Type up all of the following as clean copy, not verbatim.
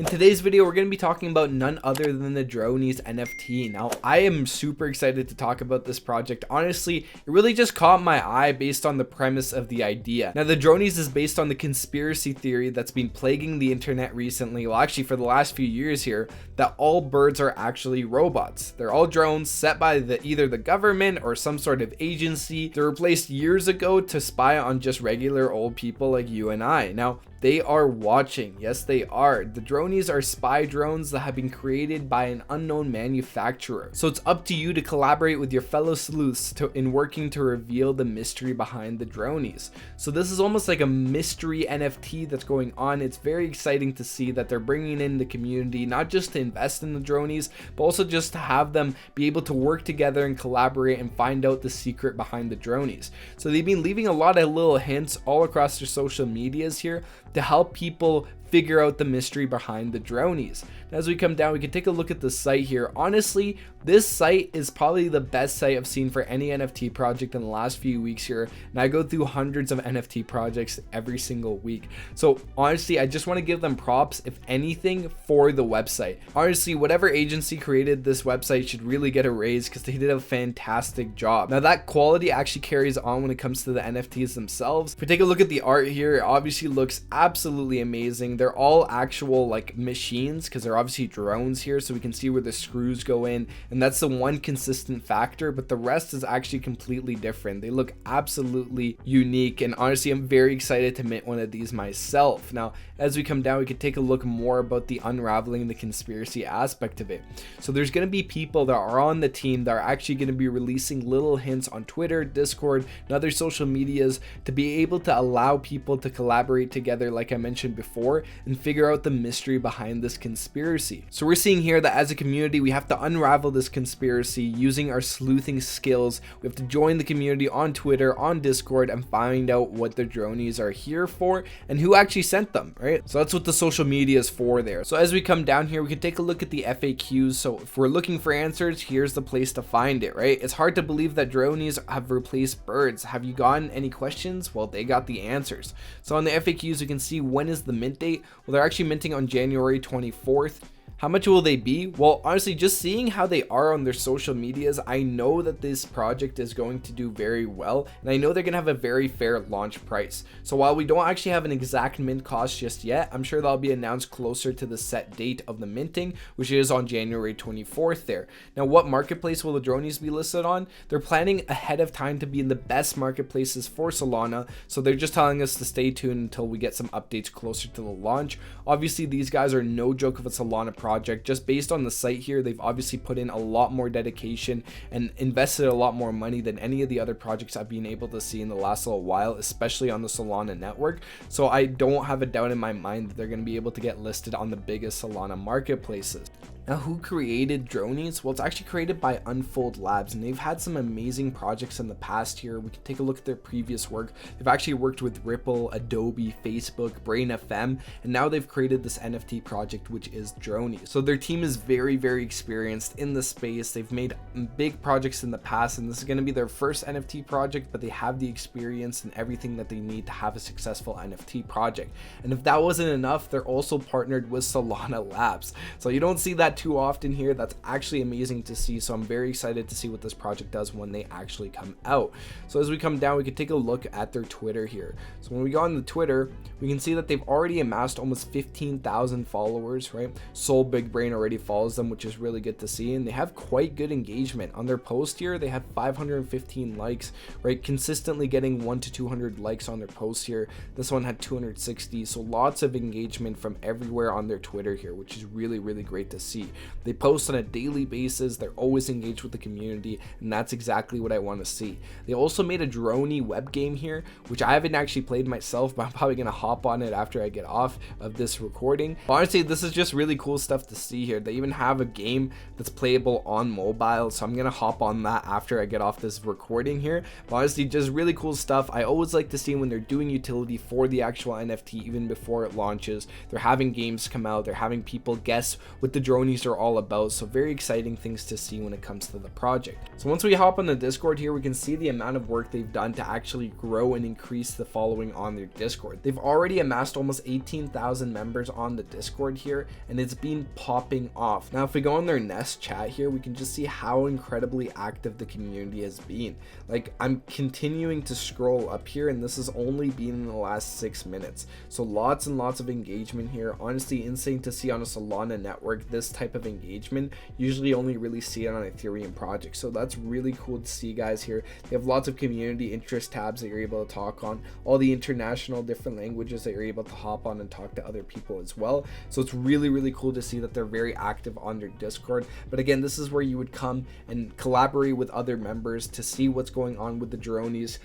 In today's video, we're going to be talking about none other than the Dronies NFT. Now, I am super excited to talk about this project. Honestly, it really just caught my eye based on the premise of the idea. Now, the Dronies is based on the conspiracy theory that's been plaguing the internet recently, well, actually for the last few years here, that all birds are actually robots. They're all drones set by either the government or some sort of agency. They were placed years ago to spy on just regular old people like you and I. Now, they are watching. Yes, they are. The Dronies are spy drones that have been created by an unknown manufacturer. So it's up to you to collaborate with your fellow sleuths in working to reveal the mystery behind the Dronies. So this is almost like a mystery NFT that's going on. It's very exciting to see that they're bringing in the community, not just to invest in the Dronies, but also just to have them be able to work together and collaborate and find out the secret behind the Dronies. So they've been leaving a lot of little hints all across their social medias here to help people figure out the mystery behind the Dronies. As we come down, we can take a look at the site here. Honestly, this site is probably the best site I've seen for any NFT project in the last few weeks here, and I go through hundreds of NFT projects every single week. So honestly, I just want to give them props, if anything, for the website. Honestly, whatever agency created this website should really get a raise because they did a fantastic job. Now that quality actually carries on when it comes to the NFTs themselves. If we take a look at the art here, it obviously looks absolutely amazing. They're all actual like machines because they're obviously drones here, so we can see where the screws go in, and that's the one consistent factor, but the rest is actually completely different. They look absolutely unique, and honestly I'm very excited to mint one of these myself. Now as we come down, we could take a look more about the unraveling the conspiracy aspect of it. So there's going to be people that are on the team that are actually going to be releasing little hints on Twitter, Discord, and other social medias to be able to allow people to collaborate together, like I mentioned before, and figure out the mystery behind this conspiracy. So we're seeing here that as a community, we have to unravel this conspiracy using our sleuthing skills. We have to join the community on Twitter, on Discord, and find out what the Dronies are here for and who actually sent them, right? So that's what the social media is for there. So as we come down here, we can take a look at the FAQs. So if we're looking for answers, here's the place to find it, right? It's hard to believe that Dronies have replaced birds. Have you gotten any questions? Well, they got the answers. So on the FAQs, we can see when is the mint date. Well, they're actually minting on January 24th. How much will they be? Well, honestly, just seeing how they are on their social medias, I know that this project is going to do very well, and I know they're going to have a very fair launch price. So while we don't actually have an exact mint cost just yet, I'm sure that'll be announced closer to the set date of the minting, which is on January 24th there. Now, what marketplace will the Dronies be listed on? They're planning ahead of time to be in the best marketplaces for Solana, so they're just telling us to stay tuned until we get some updates closer to the launch. Obviously, these guys are no joke of a Solana project. Just based on the site here, they've obviously put in a lot more dedication and invested a lot more money than any of the other projects I've been able to see in the last little while, especially on the Solana network. So I don't have a doubt in my mind that they're going to be able to get listed on the biggest Solana marketplaces. Now, who created Dronies? Well, it's actually created by Unfold Labs, and they've had some amazing projects in the past here. We can take a look at their previous work. They've actually worked with Ripple, Adobe, Facebook, Brain FM, and now they've created this NFT project, which is Dronies. So their team is very, very experienced in the space. They've made big projects in the past, and this is going to be their first NFT project, but they have the experience and everything that they need to have a successful NFT project. And if that wasn't enough, they're also partnered with Solana Labs. So you don't see that too often here. That's actually amazing to see. So I'm very excited to see what this project does when they actually come out. So as we come down, we can take a look at their Twitter here. So when we go on the Twitter, we can see that they've already amassed almost 15,000 followers, right? Soul Big Brain already follows them, which is really good to see. And they have quite good engagement on their post here. They have 515 likes, right? Consistently getting 100 to 200 likes on their posts here. This one had 260. So lots of engagement from everywhere on their Twitter here, which is really, really great to see. They post on a daily basis. They're always engaged with the community, and that's exactly what I want to see. They also made a Droney web game here, which I haven't actually played myself, but I'm probably going to hop on it after I get off of this recording. But honestly, this is just really cool stuff stuff to see here. They even have a game that's playable on mobile, so I'm gonna hop on that after I get off this recording here. But honestly, just really cool stuff. I always like to see when they're doing utility for the actual NFT even before it launches. They're having games come out, they're having people guess what the Dronies are all about, so very exciting things to see when it comes to the project. So once we hop on the Discord here, we can see the amount of work they've done to actually grow and increase the following on their Discord. They've already amassed almost 18,000 members on the Discord here, and it's been popping off. Now if we go on their Nest chat here, we can just see how incredibly active the community has been. Like, I'm continuing to scroll up here, and this has only been in the last 6 minutes, so lots and lots of engagement here. Honestly, insane to see on a Solana network this type of engagement. Usually only really see it on Ethereum projects, so that's really cool to see, guys. Here they have lots of community interest tabs that you're able to talk on, all the international different languages that you're able to hop on and talk to other people as well. So it's really cool to see that they're very active on their Discord. But again, this is where you would come and collaborate with other members to see what's going on with the Dronies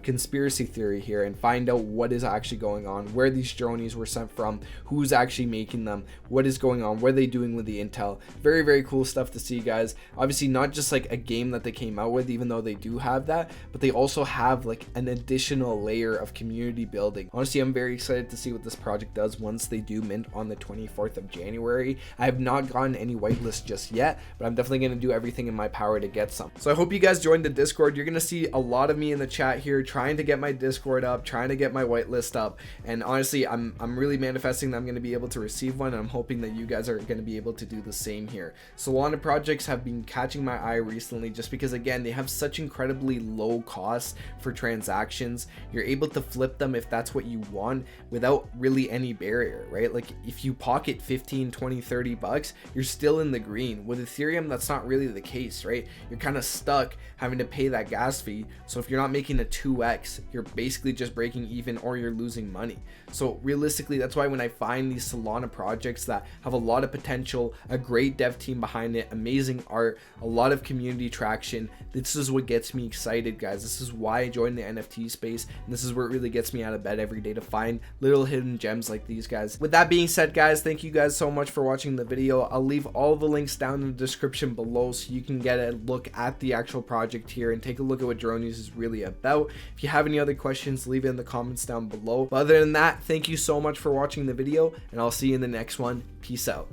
conspiracy theory here, and find out what is actually going on, where these Dronies were sent from, who's actually making them, what is going on, what are they doing with the intel. Very cool stuff to see, guys. Obviously not just like a game that they came out with, even though they do have that, but they also have like an additional layer of community building. Honestly, I'm very excited to see what this project does once they do mint on the 24th of January. I have not gotten any whitelist just yet, but I'm definitely going to do everything in my power to get some. So I hope you guys joined the Discord. You're going to see a lot of me in the chat here trying to get my Discord up, trying to get my whitelist up, and honestly I'm really manifesting that I'm going to be able to receive one, and I'm hoping that you guys are going to be able to do the same here. Solana projects have been catching my eye recently just because, again, they have such incredibly low costs for transactions. You're able to flip them if that's what you want without really any barrier, right? Like if you pocket 15, 20, 30 bucks, you're still in the green. With Ethereum, that's not really the case, right? You're kind of stuck having to pay that gas fee. So if you're not making a 2x, you're basically just breaking even, or you're losing money. So realistically, that's why when I find these Solana projects that have a lot of potential, a great dev team behind it, amazing art, a lot of community traction, this is what gets me excited, guys. This is why I joined the NFT space, and this is what really gets me out of bed every day, to find little hidden gems like these, guys. With that being said, guys, thank you guys so much for watching the video. I'll leave all the links down in the description below so you can get a look at the actual project here and take a look at what Dronies is really about. If you have any other questions, leave it in the comments down below. But other than that, thank you so much for watching the video, and I'll see you in the next one. Peace out.